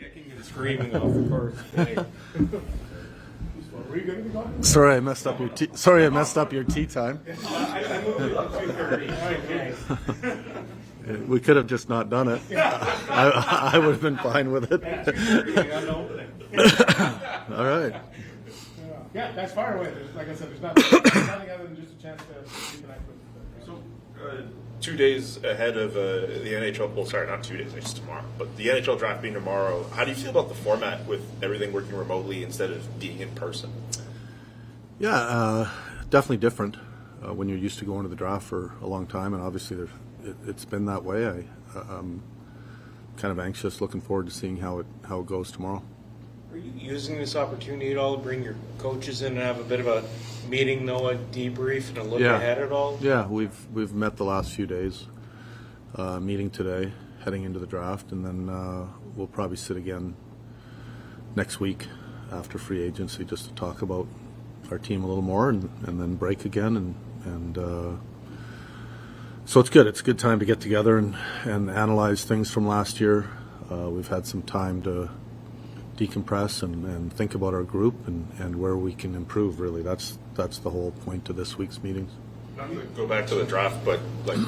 Kicking and screaming off the course. Hey. Were you going to be gone? Sorry, I messed up your tea. Sorry, I messed up your tea time. I moved it to 2:30. We could have just not done it. I would have been fine with it. All right. Yeah, that's far away. Like I said, there's nothing other than just a chance to reconnect with. So, 2 days ahead of the NHL, well, sorry, not 2 days, it's tomorrow, but the NHL Draft being tomorrow, how do you feel about the format with everything working remotely instead of being in person? Yeah, definitely different when you're used to going to the draft for a long time, and obviously it's been that way. I'm kind of anxious, looking forward to seeing how it goes tomorrow. Are you using this opportunity at all to bring your coaches in and have a bit of a meeting, though, a debrief and a look ahead at all? Yeah, we've met the last few days, meeting today, heading into the draft, and then we'll probably sit again next week after free agency just to talk about our team a little more, and then break again, and so it's good. It's a good time to get together and analyze things from last year. We've had some time to decompress and think about our group and where we can improve. Really, that's the whole point of this week's meetings. Not to go back to the draft, but like,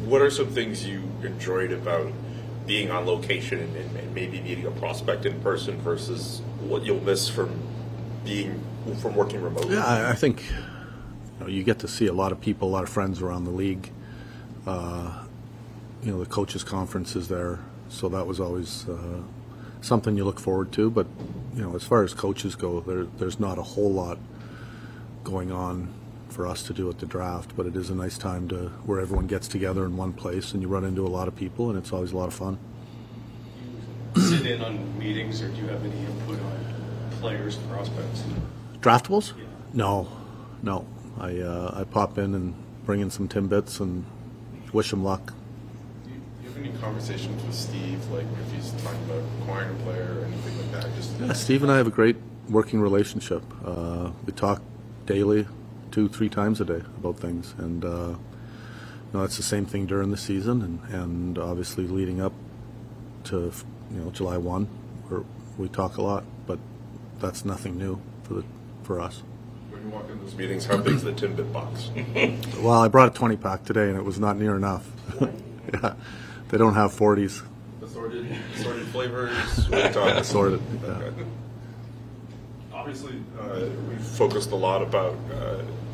what are some things you enjoyed about being on location and maybe meeting a prospect in person versus what you'll miss from working remotely? Yeah, I think you get to see a lot of people, a lot of friends around the league. The coaches' conference is there, so that was always something you look forward to. But as far as coaches go, there's not a whole lot going on for us to do at the draft, but it is a nice time where everyone gets together in one place and you run into a lot of people, and it's always a lot of fun. Sit in on meetings, or do you have any input on players, prospects? Draftables? Yeah. No. I pop in and bring in some Timbits and wish them luck. Do you have any conversations with Steve, like if he's talking about acquiring a player or anything like that? Yeah, Steve and I have a great working relationship. We talk daily, 2-3 times a day about things, and it's the same thing during the season, and obviously leading up to July 1, where we talk a lot, but that's nothing new for us. When you walk in those meetings, how big's the Timbit box? Well, I brought a 20-pack today, and it was not near enough. Yeah, they don't have 40s. Assorted flavors? What are you talking? Assorted. Yeah. Okay. Obviously, we've focused a lot about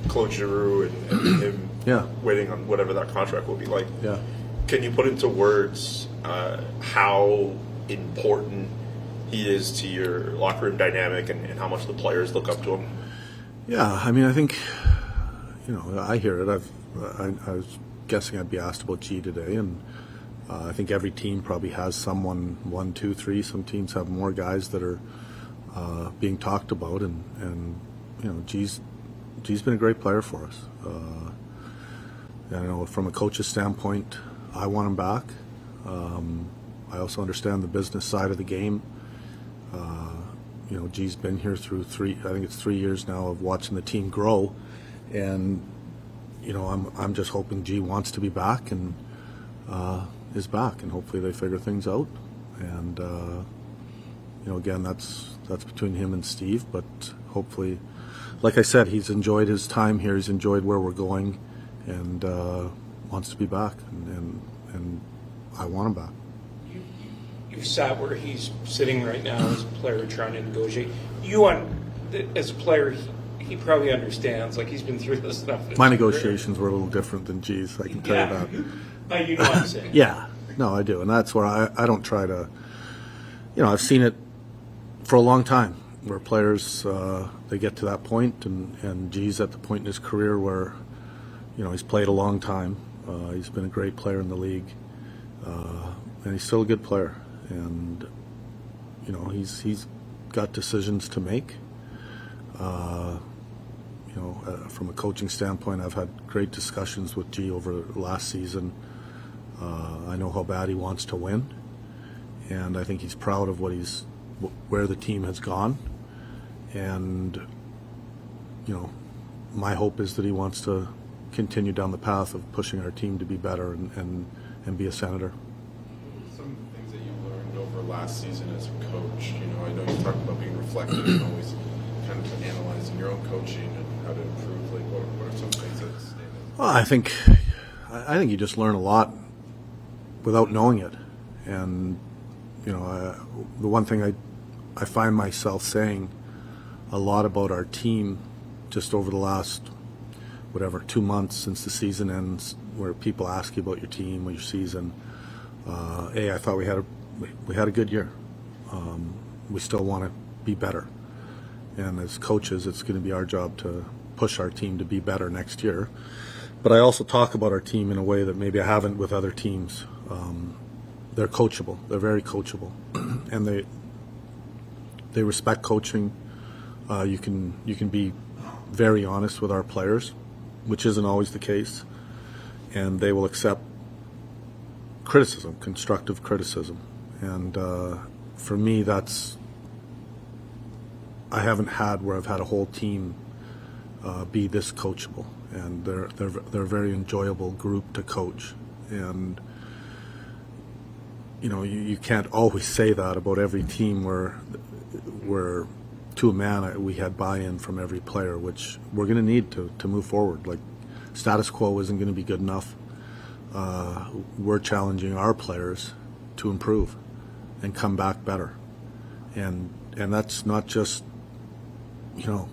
Claude Giroux and him waiting on whatever that contract will be like. Yeah. Can you put into words how important he is to your locker room dynamic and how much the players look up to him? Yeah, I mean, I think, I hear it. I was guessing I'd be asked about G today, and I think every team probably has someone, 1, 2, 3. Some teams have more guys that are being talked about, and G's been a great player for us. From a coach's standpoint, I want him back. I also understand the business side of the game. G's been here through 3 years now of watching the team grow, and I'm just hoping G wants to be back and is back, and hopefully they figure things out. And again, that's between him and Steve, but hopefully, like I said, he's enjoyed his time here. He's enjoyed where we're going, and wants to be back, and I want him back. You've sat where he's sitting right now as a player trying to negotiate. As a player, he probably understands. Like, he's been through this stuff. My negotiations were a little different than G's, I can tell you that. But you know what I'm saying. Yeah, no, I do, and that's where I don't try to. I've seen it for a long time where players they get to that point, and G's at the point in his career where he's played a long time. He's been a great player in the league, and he's still a good player. And he's got decisions to make. From a coaching standpoint, I've had great discussions with G over last season. I know how bad he wants to win, and I think he's proud of where the team has gone. And my hope is that he wants to continue down the path of pushing our team to be better and be a Senator. Some of the things that you learned over last season as a coach? You know, I know you talked about being reflective and always kind of analyzing your own coaching and how to improve. Like, what are some things that stand out? Well, I think you just learn a lot without knowing it, and you know, the one thing I find myself saying a lot about our team just over the last 2 months since the season ends, where people ask you about your team or your season. I thought we had a good year. We still want to be better, and as coaches, it's going to be our job to push our team to be better next year. But I also talk about our team in a way that maybe I haven't with other teams. They're coachable. They're very coachable, and they respect coaching. You can be very honest with our players, which isn't always the case, and they will accept criticism, constructive criticism. And for me, I haven't had where I've had a whole team be this coachable, and they're a very enjoyable group to coach. And you know, you can't always say that about every team where to a man we had buy-in from every player, which we're going to need to move forward. Like, status quo isn't going to be good enough. We're challenging our players to improve and come back better, and that's not just, you know,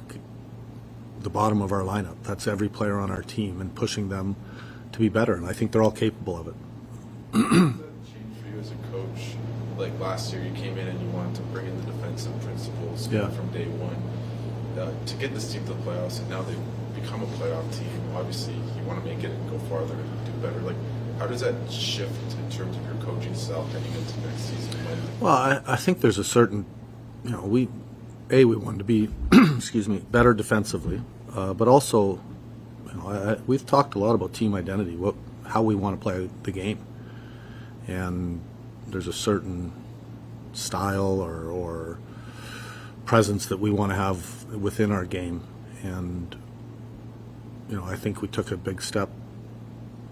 the bottom of our lineup. That's every player on our team and pushing them to be better, and I think they're all capable of it. Does that change for you as a coach? Like last year, you came in and you wanted to bring in the defensive principles from day one to get this team to the playoffs, and now they've become a playoff team. Obviously, you want to make it and go farther and do better. Like, how does that shift in terms of your coaching style heading into next season? Well, I think there's a certain, you know, we wanted to be, excuse me, better defensively, but also, you know, we've talked a lot about team identity, how we want to play the game, and there's a certain style or presence that we want to have within our game, and you know, I think we took a big step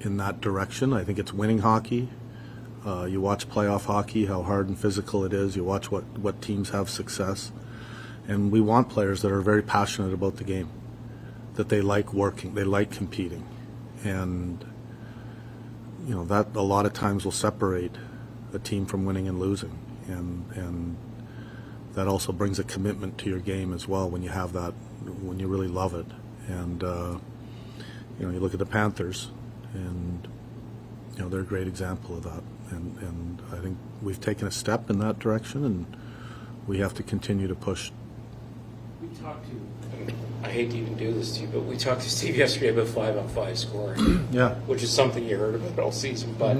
in that direction. I think it's winning hockey. You watch playoff hockey, how hard and physical it is. You watch what teams have success. And we want players that are very passionate about the game, that they like working, they like competing. And, you know, that a lot of times will separate a team from winning and losing. And that also brings a commitment to your game as well when you have that, when you really love it. And, you know, you look at the Panthers, and, you know, they're a great example of that. And I think we've taken a step in that direction, and we have to continue to push. We talked to, I hate to even do this to you, but we talked to Steve yesterday about 5-on-5 scoring. Yeah. Which is something you heard about all season. But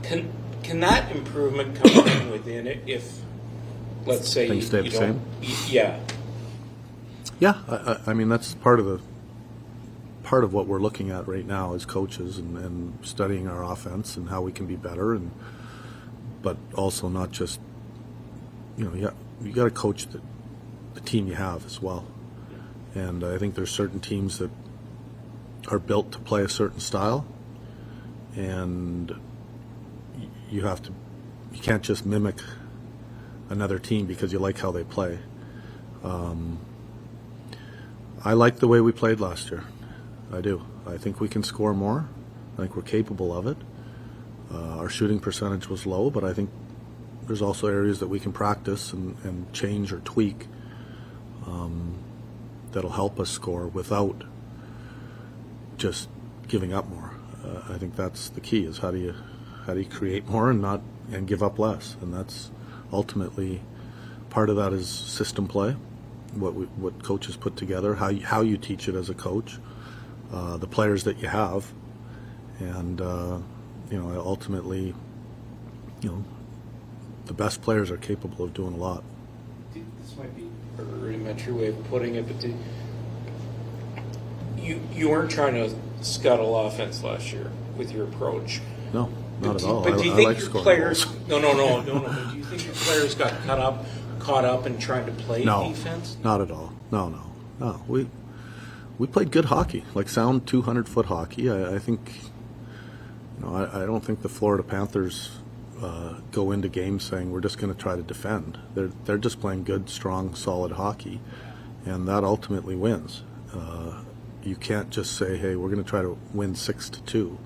can that improvement come from within it if, let's say, Things stay the same? Yeah. Yeah, I mean, that's part of what we're looking at right now as coaches, and studying our offense and how we can be better, but also not just, you know, you got to coach the team you have as well. And I think there's certain teams that are built to play a certain style, and you can't just mimic another team because you like how they play. I like the way we played last year. I do. I think we can score more. I think we're capable of it. Our shooting percentage was low, but I think there's also areas that we can practice and change or tweak that'll help us score without just giving up more. I think that's the key: is how do you create more and give up less, and that's ultimately part of that is system play, what coaches put together, how you teach it as a coach. The players that you have, and you know, ultimately, you know, the best players are capable of doing a lot. This might be a rudimentary way of putting it, but you weren't trying to scuttle offense last year with your approach. No, not at all. But do you I think like your scoring players? goals. No. But do you think your players got caught up in trying to play defense? Not at all. No. We played good hockey, like sound 200-foot hockey. I think, you know, I don't think the Florida Panthers go into games saying we're just going to try to defend. They're just playing good, strong, solid hockey, and that ultimately wins. You can't just say, hey, we're going to try to win 6-2. You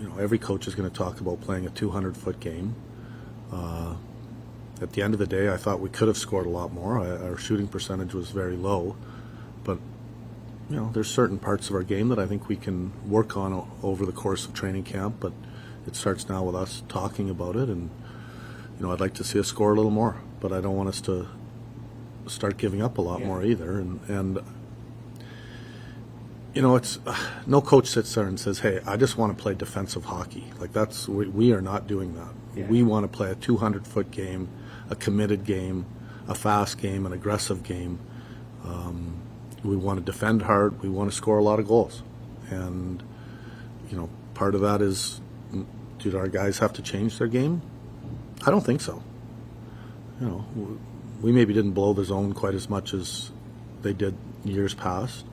know, every coach is going to talk about playing a 200-foot game. At the end of the day, I thought we could have scored a lot more. Our shooting percentage was very low, but you know, there's certain parts of our game that I think we can work on over the course of training camp, but it starts now with us talking about it, and you know, I'd like to see us score a little more, but I don't want us to start giving up a lot more either. And you know, it's no coach sits there and says, hey, I just want to play defensive hockey. Like, we are not doing that. We want to play a 200-foot game, a committed game, a fast game, an aggressive game. We want to defend hard. We want to score a lot of goals. And, you know, part of that is, do our guys have to change their game? I don't think so. You know, we maybe didn't blow the zone quite as much as they did years past.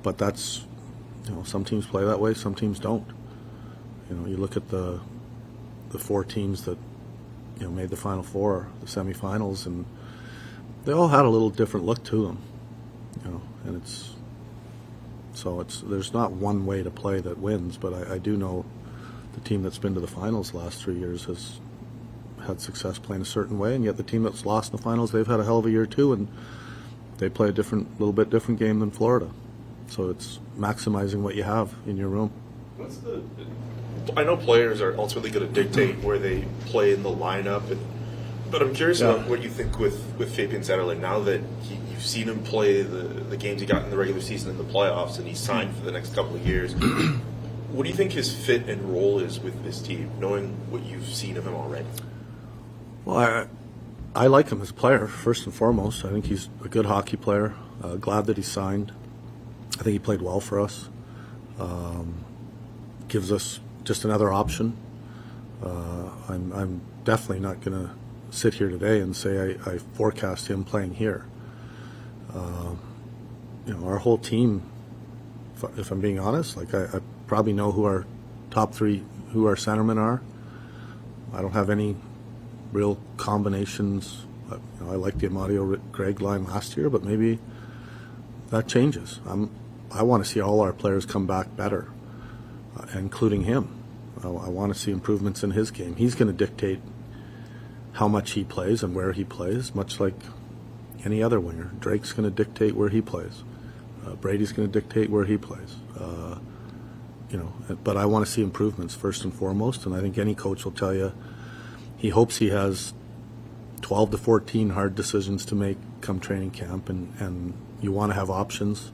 But that's, you know, some teams play that way, some teams don't. You know, you look at the 4 teams that, you know, made the Final Four, the semifinals, and they all had a little different look to them. You know, and there's not one way to play that wins, but I do know the team that's been to the finals the last 3 years has had success playing a certain way, and yet the team that's lost in the finals, they've had a hell of a year too, and they play a little bit different game than Florida. So it's maximizing what you have in your room. I know players are ultimately going to dictate where they play in the lineup, but I'm curious about what you think with Fabian Zetterlund now that you've seen him play the games he got in the regular season and the playoffs, and he's signed for the next couple of years. What do you think his fit and role is with this team, knowing what you've seen of him already? Well, I like him as a player, first and foremost. I think he's a good hockey player. Glad that he signed. I think he played well for us. Gives us just another option. I'm definitely not going to sit here today and say I forecast him playing here. You know, our whole team, if I'm being honest, like I probably know who our top 3, who our centermen are. I don't have any real combinations. You know, I liked the Amadio Greg line last year, but maybe that changes. I want to see all our players come back better, including him. I want to see improvements in his game. He's going to dictate how much he plays and where he plays, much like any other winger. Drake's going to dictate where he plays. Brady's going to dictate where he plays. You know, but I want to see improvements first and foremost, and I think any coach will tell you he hopes he has 12 to 14 hard decisions to make come training camp, and you want to have options.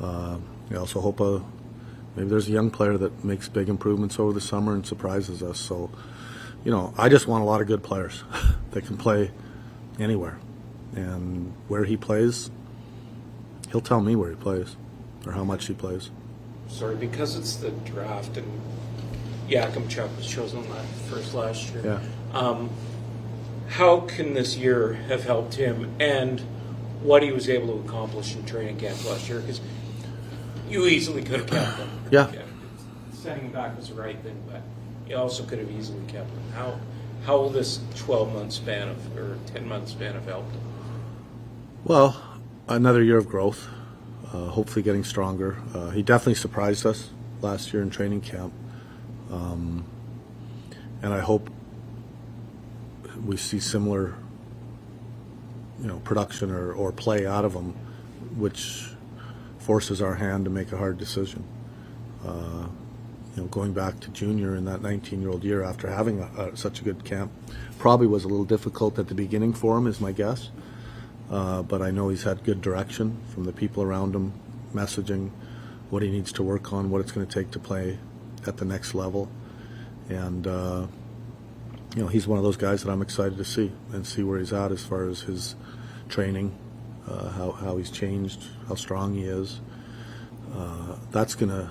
You also hope maybe there's a young player that makes big improvements over the summer and surprises us. So, you know, I just want a lot of good players that can play anywhere. And where he plays, he'll tell me where he plays or how much he plays. Sorry, because it's the draft and Yakimchuk was chosen first last year. Yeah. How can this year have helped him and what he was able to accomplish in training camp last year? Because you easily could have kept him. Yeah. Sending him back was the right thing, but you also could have easily kept him. How will this 12-month span or 10-month span have helped him? Well, another year of growth, hopefully getting stronger. He definitely surprised us last year in training camp. And I hope we see similar, you know, production or play out of him, which forces our hand to make a hard decision. You know, going back to junior in that 19-year-old year after having such a good camp probably was a little difficult at the beginning for him, is my guess. But I know he's had good direction from the people around him, messaging what he needs to work on, what it's going to take to play at the next level. And, you know, he's one of those guys that I'm excited to see where he's at as far as his training, how he's changed, how strong he is. That's going to,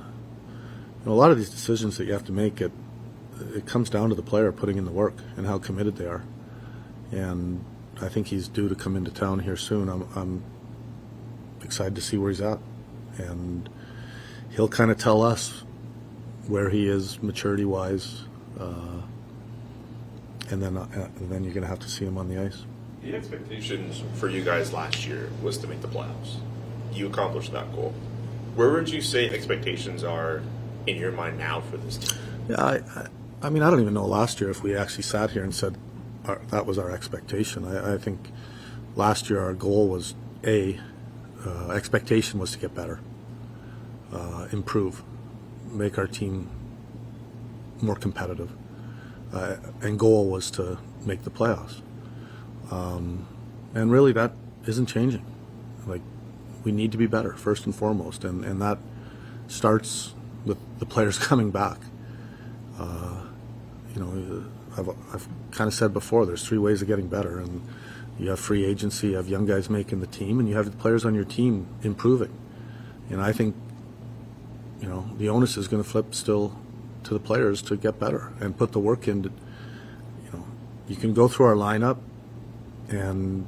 you know, a lot of these decisions that you have to make, it comes down to the player putting in the work and how committed they are. And I think he's due to come into town here soon. I'm excited to see where he's at. And he'll kind of tell us where he is maturity-wise, and then you're going to have to see him on the ice. The expectations for you guys last year was to make the playoffs. You accomplished that goal. Where would you say expectations are in your mind now for this team? Yeah, I mean, I don't even know last year if we actually sat here and said that was our expectation. I think last year our goal was expectation was to get better, improve, make our team more competitive, and goal was to make the playoffs. And really, that isn't changing. Like, we need to be better first and foremost, and that starts with the players coming back. I've kind of said before, there's 3 ways of getting better, and you have free agency, you have young guys making the team, and you have the players on your team improving. And I think, the onus is going to flip still to the players to get better and put the work in. You can go through our lineup, and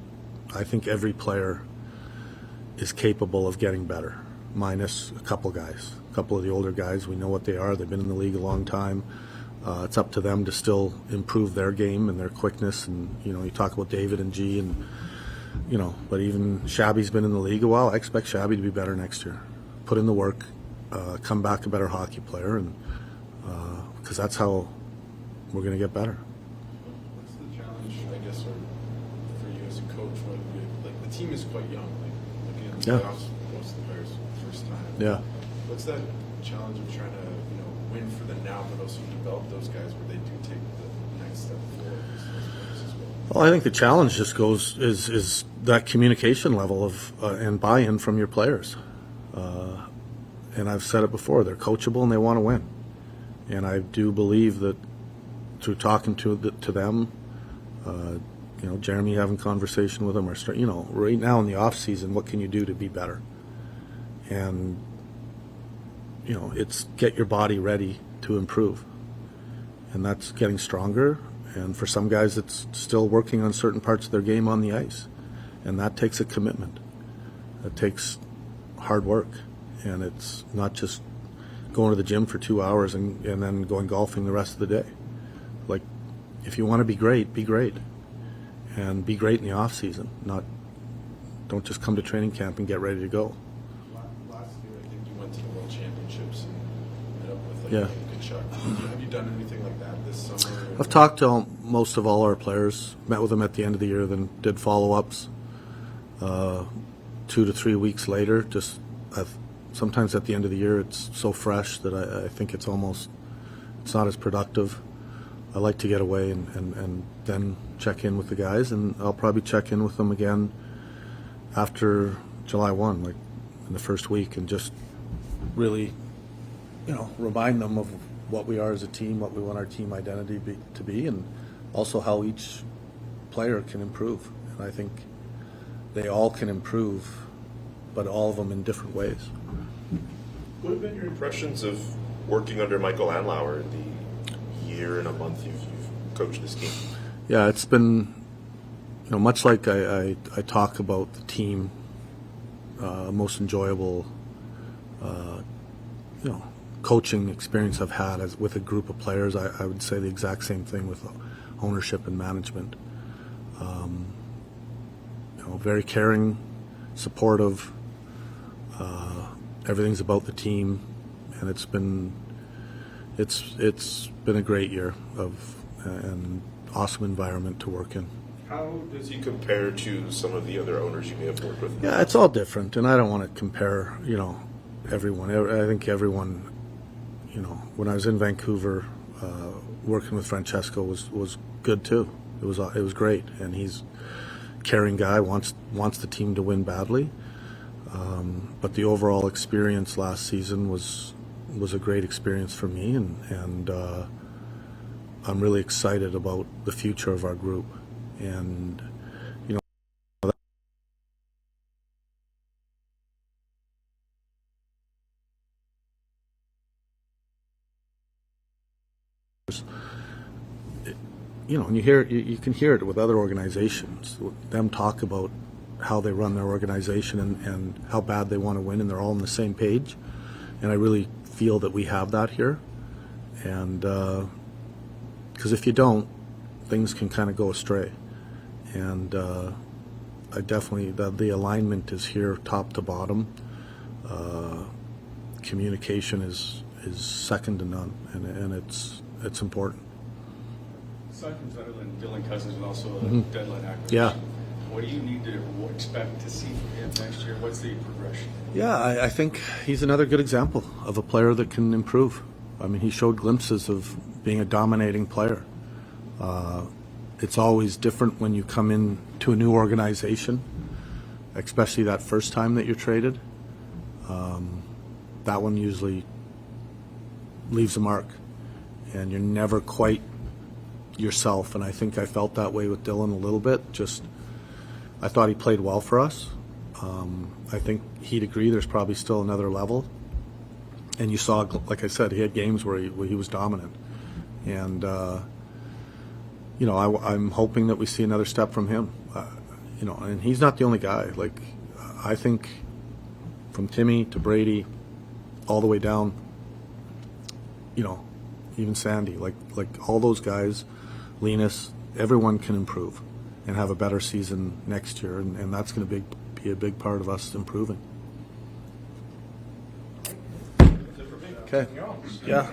I think every player is capable of getting better, minus a couple guys. A couple of the older guys, we know what they are. They've been in the league a long time. It's up to them to still improve their game and their quickness. And, you talk about David and G, and, but even Shabby's been in the league a while. I expect Shabby to be better next year. Put in the work, come back a better hockey player, and because that's how we're going to get better. What's the challenge, I guess, for you as a coach? Like, the team is quite young. Like, looking at the playoffs, most of the players first time. Yeah. What's that challenge of trying to, win for the now, but also develop those guys where they do take the next step forward as well? Well, I think the challenge just is that communication level of and buy-in from your players. And I've said it before, they're coachable and they want to win. And I do believe that through talking to them, Jeremy having conversation with them, or right now in the off season, what can you do to be better? And it's get your body ready to improve, and that's getting stronger. And for some guys, it's still working on certain parts of their game on the ice, and that takes a commitment. It takes hard work, and it's not just going to the gym for 2 hours and then going golfing the rest of the day. Like, if you want to be great, and be great in the off season. Don't just come to training camp and get ready to go. Last year, I think you went to the World Championships and met up with Kachuk. Have you done anything like that this summer? I've talked to most of all our players, met with them at the end of the year, then did follow-ups 2 to 3 weeks later. Sometimes at the end of the year it's so fresh that I think it's not as productive. I like to get away and then check in with the guys, and I'll probably check in with them again after July 1, like in the first week, and just really, remind them of what we are as a team, what we want our team identity to be, and also how each player can improve. And I think they all can improve, but all of them in different ways. What have been your impressions of working under Michael Andlauer in the year and a month you've coached this team? Yeah, it's been, much like I talk about the team, most enjoyable, coaching experience I've had with a group of players. I would say the exact same thing with ownership and management. Very caring, supportive. Everything's about the team, and it's been a great year of an awesome environment to work in. How does he compare to some of the other owners you may have worked with? Yeah, it's all different, and I don't want to compare, everyone. I think everyone, when I was in Vancouver, working with Francesco was good too. It was great, and he's a caring guy, wants the team to win badly. But the overall experience last season was a great experience for me, and I'm really excited about the future of our group. And and you can hear it with other organizations. Them talk about how they run their organization and how bad they want to win, and they're all on the same page. And I really feel that we have that here. And because if you don't, things can kind of go astray. And I definitely, the alignment is here top to bottom. Communication is second to none, and it's important. Aside from Zetterlund, Dylan Cousins, and also a deadline acquisition. Yeah. What do you need to expect to see from him next year? What's the progression? Yeah, I think he's another good example of a player that can improve. I mean, he showed glimpses of being a dominating player. It's always different when you come in to a new organization, especially that first time that you're traded. That one usually leaves a mark, and you're never quite yourself. And I think I felt that way with Dylan a little bit. I thought he played well for us. I think he'd agree there's probably still another level. And you saw, like I said, he had games where he was dominant. And, I'm hoping that we see another step from him. And he's not the only guy. Like, I think from Timmy to Brady all the way down, even Sandy, like all those guys, Linus, everyone can improve and have a better season next year, and that's going to be a big part of us improving. Okay. Yeah.